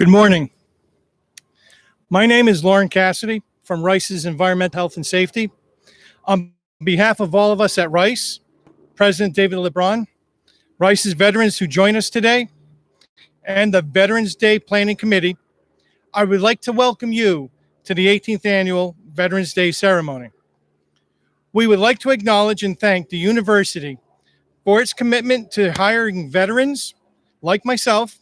Good morning. My name is Lauren Cassidy from Rice's Environmental Health and Safety. On behalf of all of us at Rice, President David LeBron, Rice's veterans who join us today, and the Veterans Day Planning Committee, I would like to welcome you to the 18th Annual Veterans Day Ceremony. We would like to acknowledge and thank the university for its commitment to hiring veterans like myself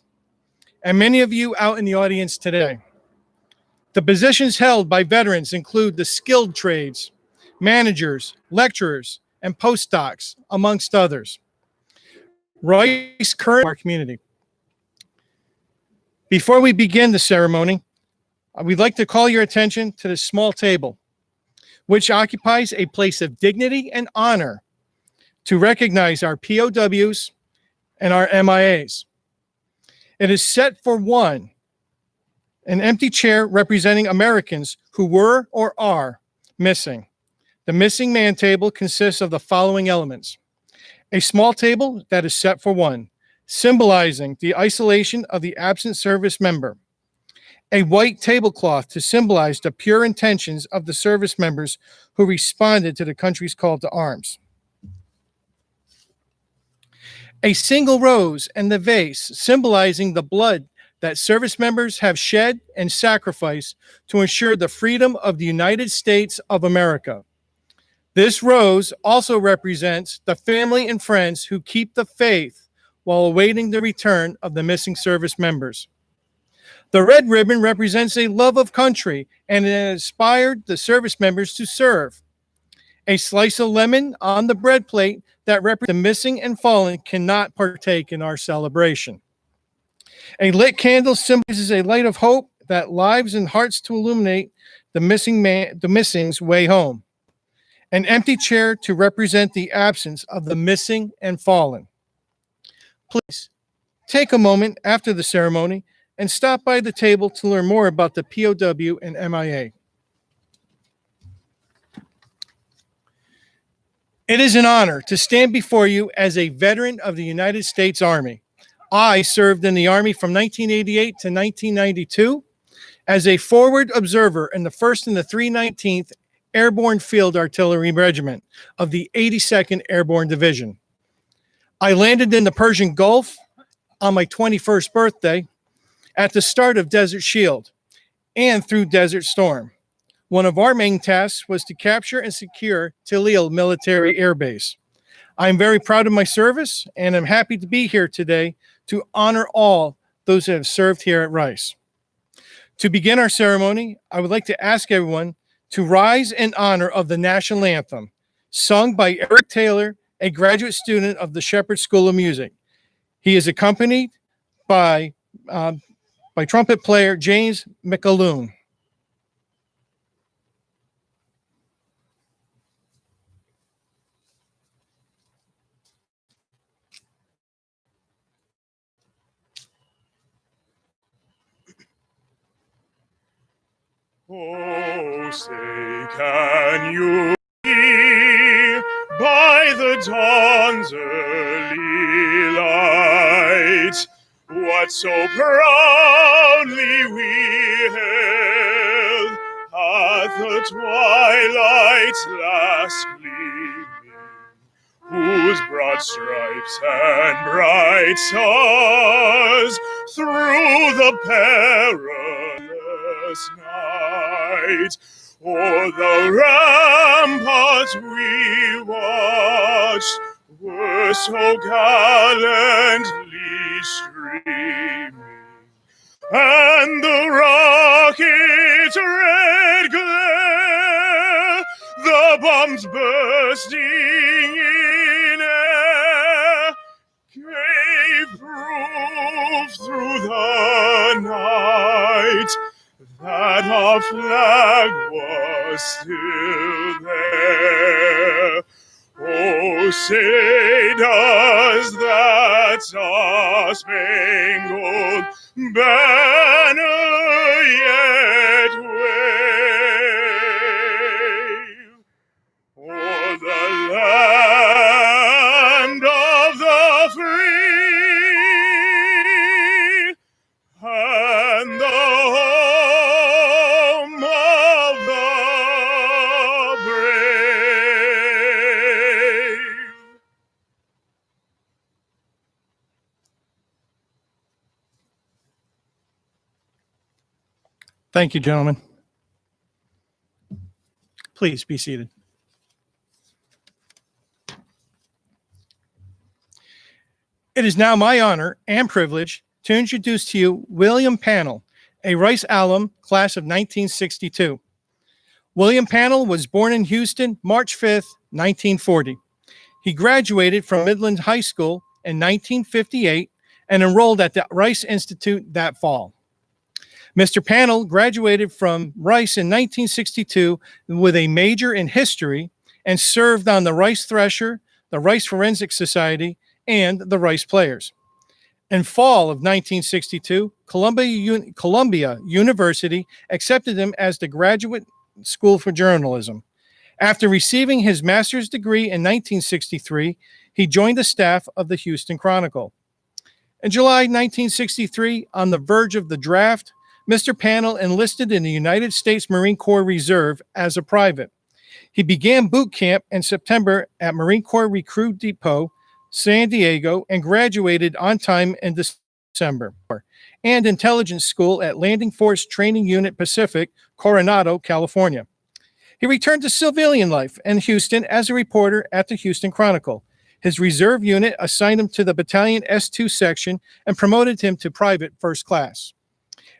and many of you out in the audience today. The positions held by veterans include the skilled trades, managers, lecturers, and postdocs, amongst others. Rice current our community. Before we begin the ceremony, we'd like to call your attention to this small table, which occupies a place of dignity and honor to recognize our POWs and our MIAs. It is set for one, an empty chair representing Americans who were or are missing. The missing man table consists of the following elements: a small table that is set for one, symbolizing the isolation of the absent service member; a white tablecloth to symbolize the pure intentions of the service members who responded to the country's call to arms; a single rose and the vase symbolizing the blood that service members have shed and sacrificed to ensure the freedom of the United States of America. This rose also represents the family and friends who keep the faith while awaiting the return of the missing service members. The red ribbon represents a love of country and it inspired the service members to serve. A slice of lemon on the bread plate that represents the missing and fallen cannot partake in our celebration. A lit candle symbolizes a light of hope that lives and hearts to illuminate the missing's way home. An empty chair to represent the absence of the missing and fallen. Please take a moment after the ceremony and stop by the table to learn more about the POW and MIA. It is an honor to stand before you as a veteran of the United States Army. I served in the Army from 1988 to 1992 as a forward observer in the 1st and the 319th Airborne Field Artillery Regiment of the 82nd Airborne Division. I landed in the Persian Gulf on my 21st birthday at the start of Desert Shield and through Desert Storm. One of our main tasks was to capture and secure Tallil Military Air Base. I'm very proud of my service, and I'm happy to be here today to honor all those who have served here at Rice. To begin our ceremony, I would like to ask everyone to rise in honor of the national anthem, sung by Eric Taylor, a graduate student of the Shepherd School of Music. He is accompanied by, by trumpet player James McAloon. Oh, say, can you hear by the dawn's early light what so proudly we hailed at the twilight's last gleaming, whose broad stripes and bright stars through the perilous night o'er the ramparts we watched were so gallantly streaming, and the rocket's red glare, the bombs bursting in air, gave proof through the night that our flag was still there. Oh, say does that star-spangled banner yet wave o'er the land of the free and the home of the brave? Thank you, gentlemen. Please be seated. It is now my honor and privilege to introduce to you William Pannill, a Rice alum, class of 1962. William Pannill was born in Houston, March 5th, 1940. He graduated from Midland High School in 1958 and enrolled at the Rice Institute that fall. Mr. Pannill graduated from Rice in 1962 with a major in history and served on the Rice Thresher, the Rice Forensic Society, and the Rice Players. In fall of 1962, Columbia University accepted him as the graduate school for journalism. After receiving his master's degree in 1963, he joined the staff of the Houston Chronicle. In July 1963, on the verge of the draft, Mr. Pannill enlisted in the United States Marine Corps Reserve as a private. He began boot camp in September at Marine Corps Recruit Depot, San Diego, and graduated on time in December, and intelligence school at Landing Force Training Unit Pacific, Coronado, California. He returned to civilian life in Houston as a reporter at the Houston Chronicle. His reserve unit assigned him to the Battalion S2 section and promoted him to private first class.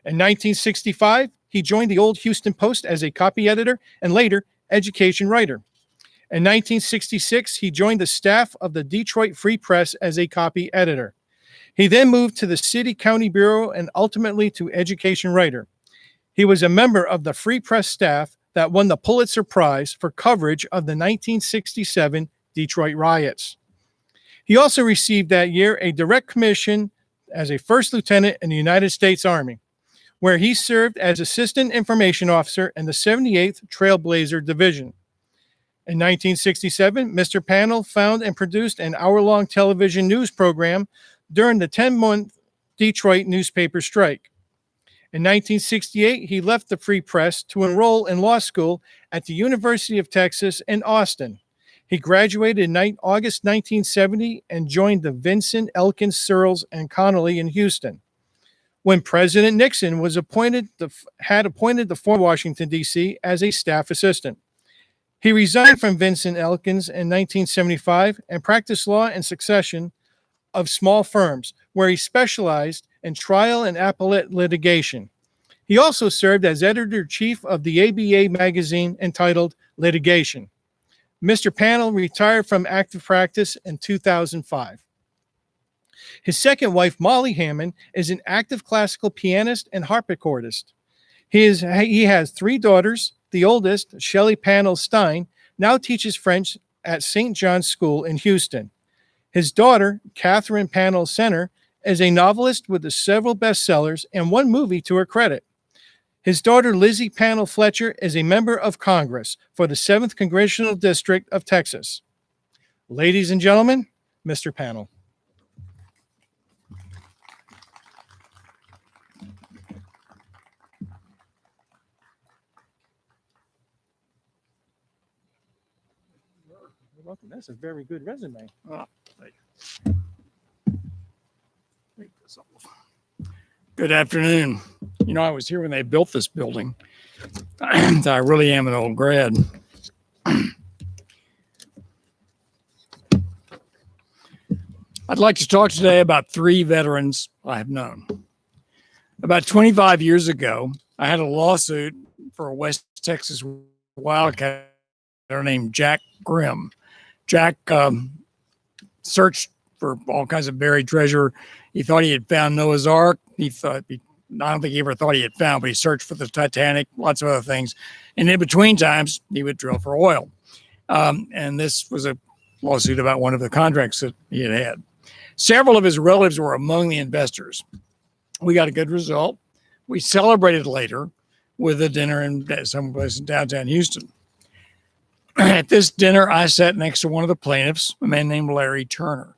In 1965, he joined the Old Houston Post as a copy editor and later education writer. In 1966, he joined the staff of the Detroit Free Press as a copy editor. He then moved to the City County Bureau and ultimately to education writer. He was a member of the Free Press staff that won the Pulitzer Prize for coverage of the 1967 Detroit riots. He also received that year a direct commission as a first lieutenant in the United States Army, where he served as Assistant Information Officer in the 78th Trailblazer Division. In 1967, Mr. Pannill found and produced an hour-long television news program during the 10-month Detroit newspaper strike. In 1968, he left the Free Press to enroll in law school at the University of Texas in Austin. He graduated in August 1970 and joined the Vincent, Elkins, Searles, and Connolly in Houston. When President Nixon had appointed the former Washington, D.C. as a staff assistant. He resigned from Vincent Elkins in 1975 and practiced law in succession of small firms, where he specialized in trial and appellate litigation. He also served as editor-in-chief of the ABA magazine entitled Litigation. Mr. Pannill retired from active practice in 2005. His second wife, Molly Hammond, is an active classical pianist and harpsichordist. He has 3 daughters. The oldest, Shelley Pannill Stein, now teaches French at St. John's School in Houston. His daughter, Catherine Pannill Center, is a novelist with several bestsellers and 1 movie to her credit. His daughter, Lizzie Pannill Fletcher, is a member of Congress for the 7th Congressional District of Texas. Ladies and gentlemen, Mr. Pannill. That's a very good resume. Take this off. Good afternoon. You know, I was here when they built this building. I really am an old grad. I'd like to talk today about 3 veterans I have known. About 25 years ago, I had a lawsuit for a West Texas wildcatter named Jack Grimm. Jack searched for all kinds of buried treasure. He thought he had found Noah's Ark. I don't think he ever thought he had found, but he searched for the Titanic, lots of other things. And in between times, he would drill for oil. And this was a lawsuit about one of the contracts that he had had. Several of his relatives were among the investors. We got a good result. We celebrated later with a dinner in someplace in downtown Houston. At this dinner, I sat next to one of the plaintiffs, a man named Larry Turner.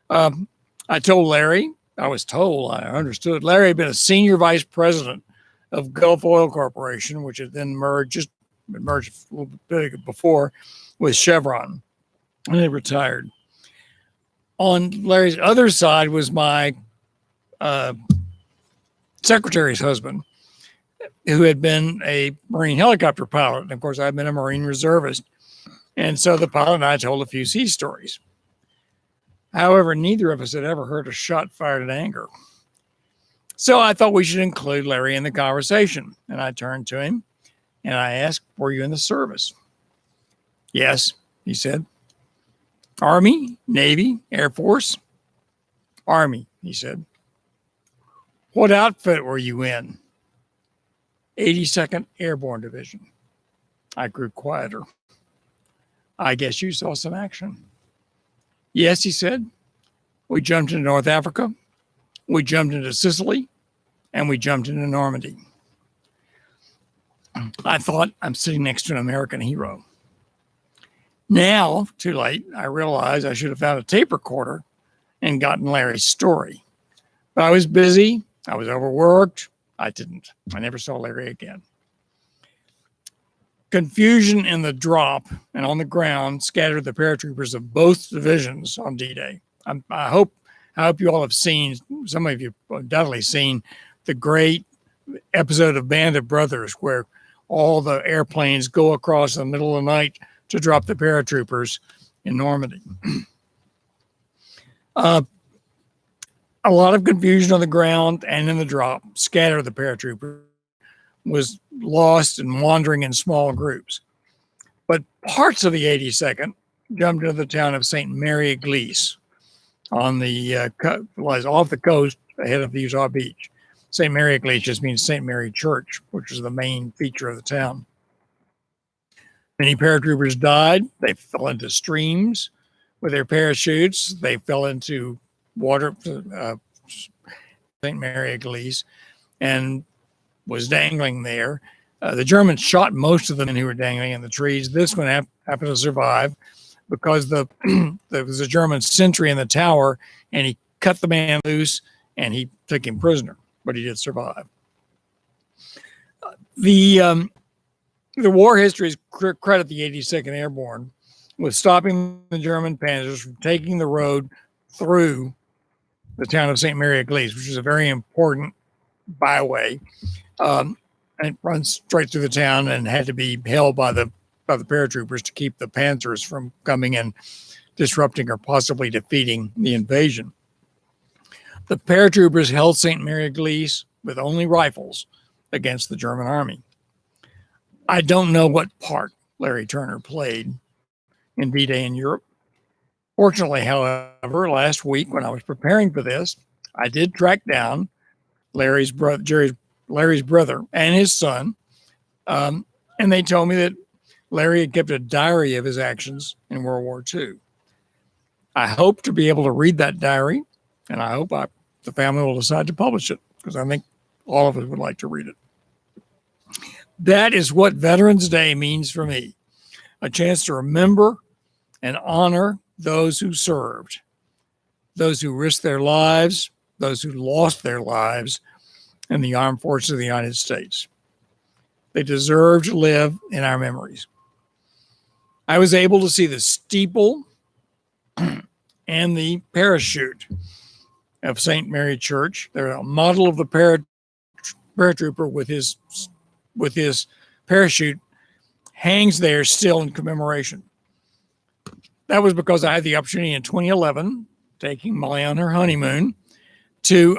I told Larry, I understood, Larry had been a senior vice president of Gulf Oil Corporation, which had then merged a little bit before with Chevron, and they retired. On Larry's other side was my secretary's husband, who had been a Marine helicopter pilot. And of course, I've been a Marine reservist. And so the pilot and I told a few sea stories. However, neither of us had ever heard a shot fired at anger. So I thought we should include Larry in the conversation. And I turned to him and I asked, "Were you in the service?" "Yes," he said. "Army, Navy, Air Force?" "Army," he said. "What outfit were you in?" 82nd Airborne Division. I grew quieter. "I guess you saw some action." "Yes," he said. "We jumped into North Africa, we jumped into Sicily, and we jumped into Normandy." I thought, I'm sitting next to an American hero. Now, too late, I realized I should have found a tape recorder and gotten Larry's story. But I was busy, I was overworked, I never saw Larry again. Confusion in the drop and on the ground scattered the paratroopers of both divisions on D-Day. I hope you all have seen, some of you have undoubtedly seen, the great episode of Band of Brothers where all the airplanes go across in the middle of the night to drop the paratroopers in Normandy. A lot of confusion on the ground and in the drop scattered the paratroopers, was lost and wandering in small groups. But parts of the 82nd jumped into the town of St. Manriquez on the off the coast ahead of Utah Beach. St. Manriquez just means St. Mary Church, which is the main feature of the town. Many paratroopers died. They fell into streams with their parachutes. They fell into water, St. Manriquez, and was dangling there. The Germans shot most of the men who were dangling in the trees. This one happened to survive because there was a German sentry in the tower, and he cut the man loose, and he took him prisoner, but he did survive. The war histories credit the 82nd Airborne with stopping the German panzers from taking the road through the town of St. Manriquez, which is a very important byway. And it runs straight through the town and had to be held by the paratroopers to keep the panzers from coming and disrupting or possibly defeating the invasion. The paratroopers held St. Manriquez with only rifles against the German army. I don't know what part Larry Turner played in D-Day in Europe. Fortunately, however, last week when I was preparing for this, I did track down Larry's brother and his son, and they told me that Larry had kept a diary of his actions in World War II. I hope to be able to read that diary, and I hope the family will decide to publish it, because I think all of us would like to read it. That is what Veterans Day means for me, a chance to remember and honor those who served, those who risked their lives, those who lost their lives in the armed forces of the United States. They deserve to live in our memories. I was able to see the steeple and the parachute of St. Mary Church. They're a model of the paratrooper with his parachute hangs there still in commemoration. That was because I had the opportunity in 2011, taking Molly on her honeymoon, to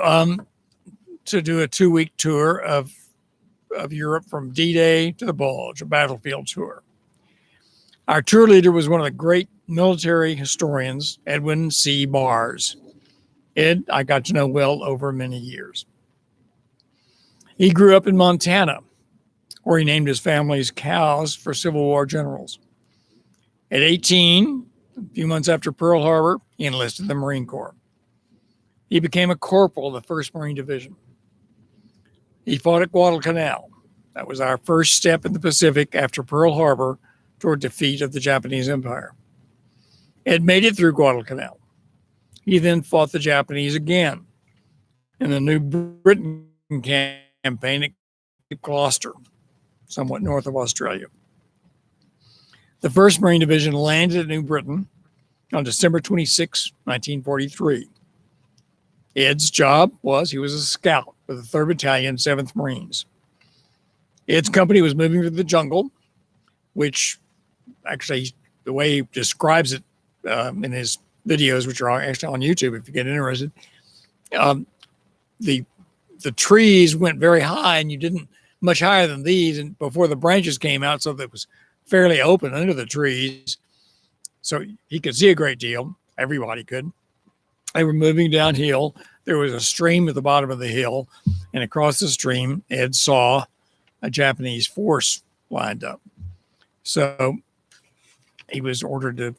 do a 2-week tour of Europe from D-Day to the Bulge, a battlefield tour. Our tour leader was one of the great military historians, Edwin C. Bars. Ed, I got to know well over many years. He grew up in Montana, where he named his family's cows for Civil War generals. At 18, a few months after Pearl Harbor, he enlisted in the Marine Corps. He became a corporal of the 1st Marine Division. He fought at Guadalcanal. That was our first step in the Pacific after Pearl Harbor toward defeat of the Japanese Empire. Ed made it through Guadalcanal. He then fought the Japanese again in the New Britain campaign at Cape Gloucester, somewhat north of Australia. The 1st Marine Division landed at New Britain on December 26, 1943. Ed's job was he was a scout with the 3rd Battalion, 7th Marines. Ed's company was moving through the jungle, which actually, the way he describes it in his videos, which are actually on YouTube if you get interested, the trees went very high, and you didn't much higher than these, and before the branches came out, so that it was fairly open under the trees, so he could see a great deal. Everybody could. They were moving downhill. There was a stream at the bottom of the hill, and across the stream, Ed saw a Japanese force lined up. So he was ordered to